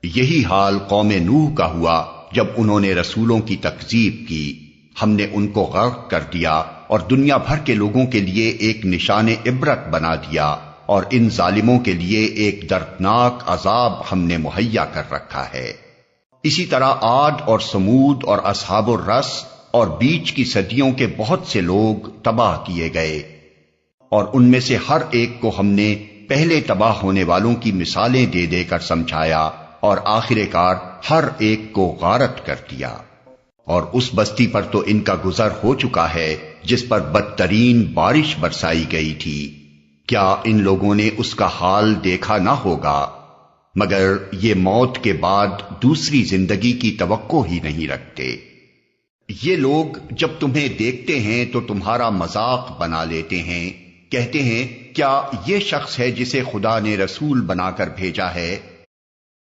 यही हाल कौम नूह का हुआ जब उन्होंने रसूलों की तकजीब की। हमने उनको गर्क कर दिया और दुनिया भर के लोगों के लिए एक निशाने इबरत बना दिया, और इन जालिमों के लिए एक दर्दनाक अजाब हमने मुहैया कर रखा है। इसी तरह आद और समूद और असहाबुर रस और बीच की सदियों के बहुत से लोग तबाह किए गए, और उनमें से हर एक को हमने पहले तबाह होने वालों की मिसालें दे देकर समझाया, और आखिरकार हर एक को गारत कर दिया। और उस बस्ती पर तो इनका गुजर हो चुका है जिस पर बदतरीन बारिश बरसाई गई थी। क्या इन लोगों ने उसका हाल देखा ना होगा? मगर ये मौत के बाद दूसरी जिंदगी की तवक्को ही नहीं रखते। ये लोग जब तुम्हें देखते हैं तो तुम्हारा मजाक बना लेते हैं, कहते हैं क्या ये शख्स है जिसे खुदा ने रसूल बनाकर भेजा है?